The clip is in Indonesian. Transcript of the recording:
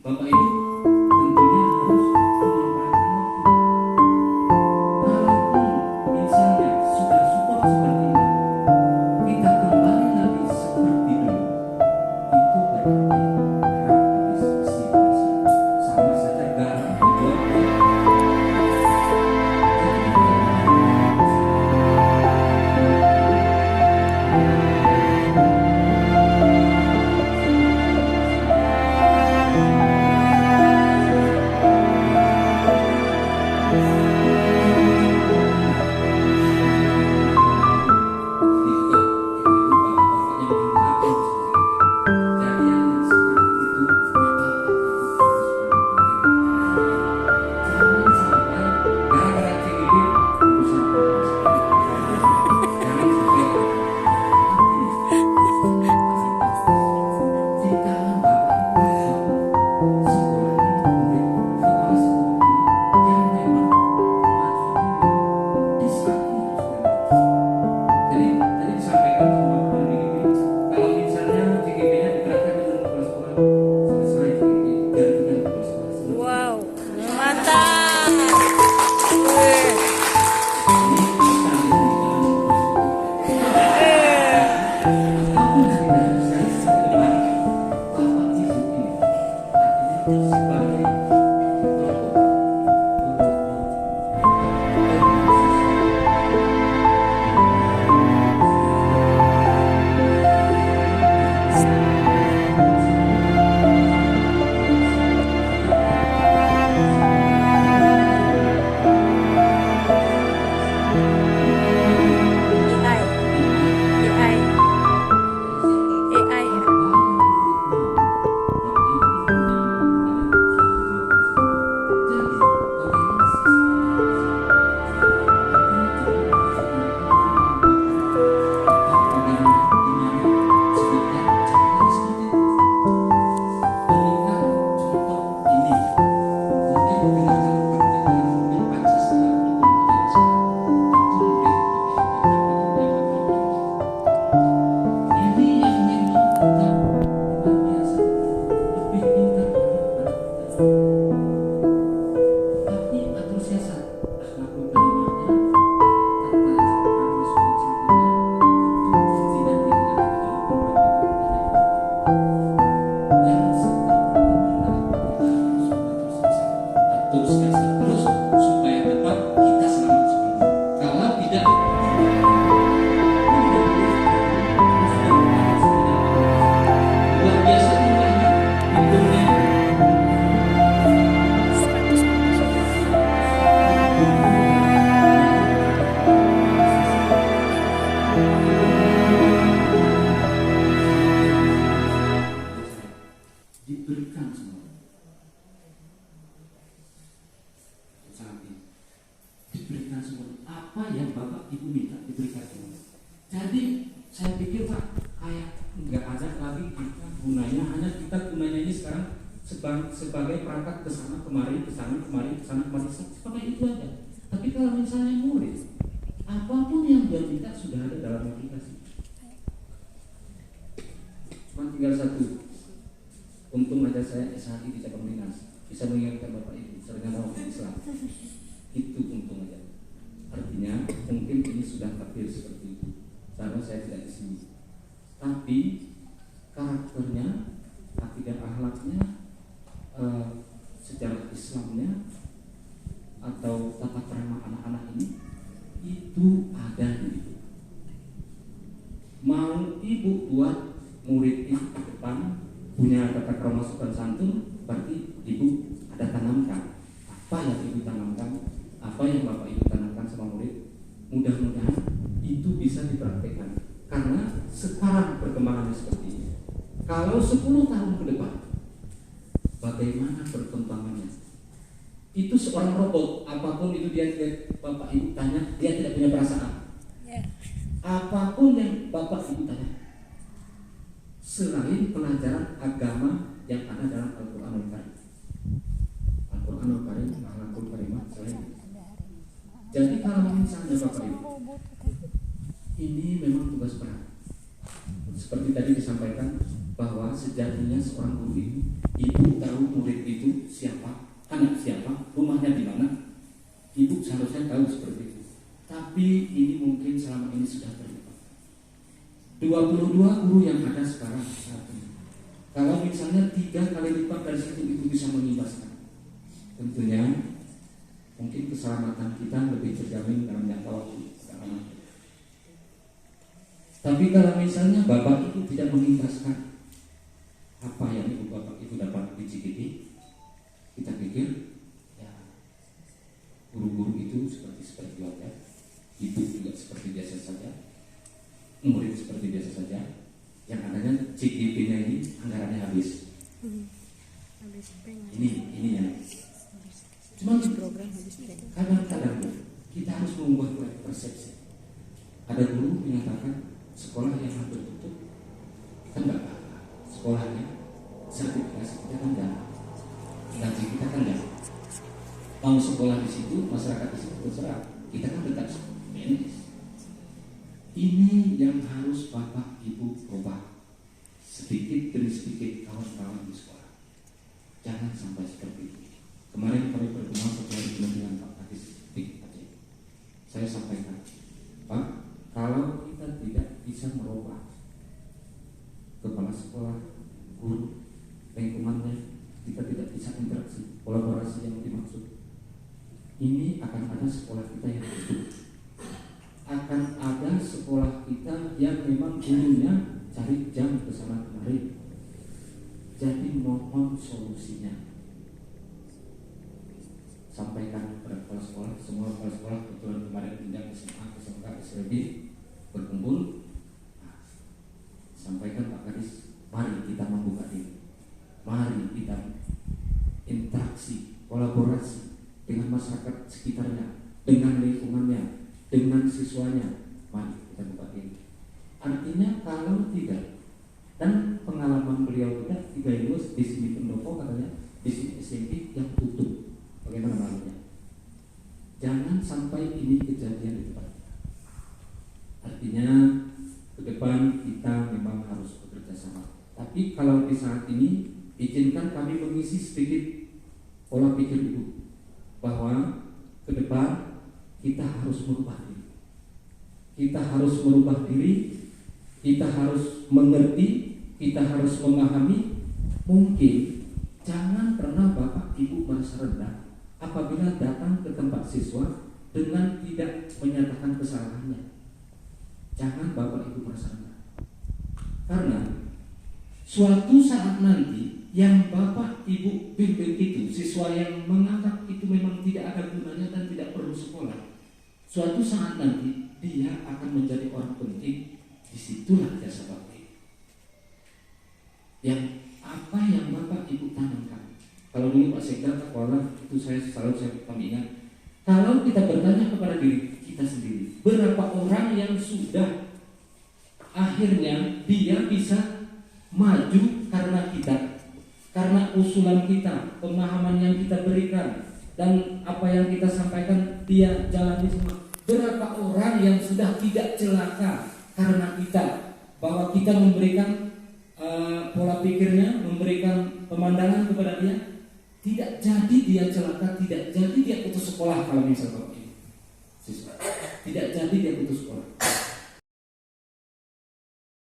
Bapak Ibu tentunya harus memanfaatkan waktu. Kalaupun misalnya sudah support seperti ini, kita kembali lagi seperti dulu, itu berarti garam habis isi bensin. Sama saja garam dijual ke Wow, mantap. Wih. AI ya. Terus supaya tetap kita selamat seperti itu. Kalau tidak luar biasa jumlahnya, hitungnya. Diberikan semua saat ini, diberikan semua apa yang Bapak Ibu minta diberikan semua. Jadi saya pikir Pak, kayak nggak ada lagi kita gunanya, hanya kita gunanya ini sekarang sebagai perangkat kesana kemari, kesana kemari, kesana kemari, seperti itu aja. Tapi kalau misalnya murid, apapun yang dia minta sudah ada dalam aplikasi. Cuma tinggal satu. Untung aja saya SHI di cabang Dinas, bisa mengingatkan Bapak Ibu sering mau Islam. Itu untung aja. Artinya mungkin ini sudah takdir seperti itu. Karena saya tidak di sini. Tapi karakternya, akidah akhlaknya, sejarah Islamnya, atau tata krama anak-anak ini itu ada di situ. Mau ibu buat murid ini ke depan punya tata krama sopan santun, berarti ibu ada tanamkan apa yang ibu tanamkan, apa yang Bapak Ibu tanamkan sama murid. Mudah-mudahan itu bisa dipraktekkan, karena sekarang perkembangannya seperti ini. Kalau 10 tahun ke depan, bagaimana perkembangannya? Itu seorang robot, apapun itu dia Bapak Ibu tanya, dia tidak punya perasaan. Apapun yang Bapak Ibu tanya, selain pelajaran agama yang ada dalam Al-Quranul Karim. Al-Quranul Karim, Al-Quranul Karimah selain. Jadi kalau misalnya Bapak Ibu, ini memang tugas berat. Seperti tadi disampaikan bahwa sejatinya seorang guru ini, ibu tahu murid itu siapa, anak siapa, rumahnya di mana. Ibu seharusnya tahu seperti itu. Tapi ini mungkin selama ini sudah terlupa. 22 guru yang ada sekarang saat ini, kalau misalnya 3 kali lipat dari satu itu bisa mengimbaskan, tentunya mungkin keselamatan kita lebih terjamin dalam jangka waktu sekarang. Tapi kalau misalnya bapak itu tidak mengimbaskan apa yang ibu bapak itu dapat di CGD, kita pikir ya guru-guru itu seperti wajar, ibu juga seperti biasa saja, murid seperti biasa saja. Yang adanya CGP-nya ini anggarannya habis. Ini yang. Cuma kadang-kadang kita harus mengubah persepsi. Ada guru menyatakan sekolah yang hampir tutup kan nggak apa-apa. Sekolahnya sertifikasi kita kan nggak, gaji kita kan nggak. Mau sekolah di situ, masyarakat di situ terserah. Kita kan tetap PNS. Ini yang harus bapak ibu ubah sedikit demi sedikit kawan-kawan di sekolah. Jangan sampai seperti itu. Kemarin kami bertemu setelah dengan Pak Kadis di Aceh. Saya sampaikan, Pak, kalau kita tidak bisa merubah kepala sekolah, guru, lingkungannya, kita tidak bisa interaksi, kolaborasi yang dimaksud, ini akan ada sekolah kita yang tutup. Akan ada sekolah kita yang memang gurunya cari jam ke sana kemari. Jadi mohon solusinya. Sampaikan kepada kepala sekolah, semua kepala sekolah kebetulan kemarin pindah ke SMA, ke SMK, ke SLB berkumpul. Nah, sampaikan Pak Kadis, mari kita membuka diri, mari kita interaksi, kolaborasi dengan masyarakat sekitarnya, dengan lingkungannya, dengan siswanya, mari kita buka diri. Artinya kalau tidak, dan pengalaman beliau kita 3 lulus di sini pendopo katanya, di sini SMP yang tutup. Bagaimana malunya? Jangan sampai ini kejadian di depan kita. Artinya ke depan kita memang harus bekerja sama. Tapi kalau di saat ini izinkan kami mengisi sedikit pola pikir ibu bahwa ke depan kita harus merubah diri. Kita harus merubah diri, kita harus mengerti, kita harus memahami. Mungkin jangan pernah bapak ibu merasa rendah apabila datang ke tempat siswa dengan tidak menyatakan kesalahannya. Jangan bapak ibu merasa rendah. Karena suatu saat nanti yang bapak ibu bimbing itu, siswa yang menganggap itu memang tidak ada gunanya dan tidak perlu sekolah, suatu saat nanti dia akan menjadi orang penting. Disitulah jasa bapak ibu. Yang apa yang bapak ibu tanamkan. Kalau dulu Pak Sekda sekolah itu saya kami ingat. Kalau kita bertanya kepada diri kita sendiri, berapa orang yang sudah akhirnya dia bisa maju karena kita, karena usulan kita, pemahaman yang kita berikan, dan apa yang kita sampaikan dia jalani semua. Berapa orang yang sudah tidak celaka karena kita, bahwa kita memberikan pola pikirnya, memberikan pemandangan kepada dia, tidak jadi dia celaka, tidak jadi dia putus sekolah. Kalau misalnya siswa tidak jadi dia putus sekolah.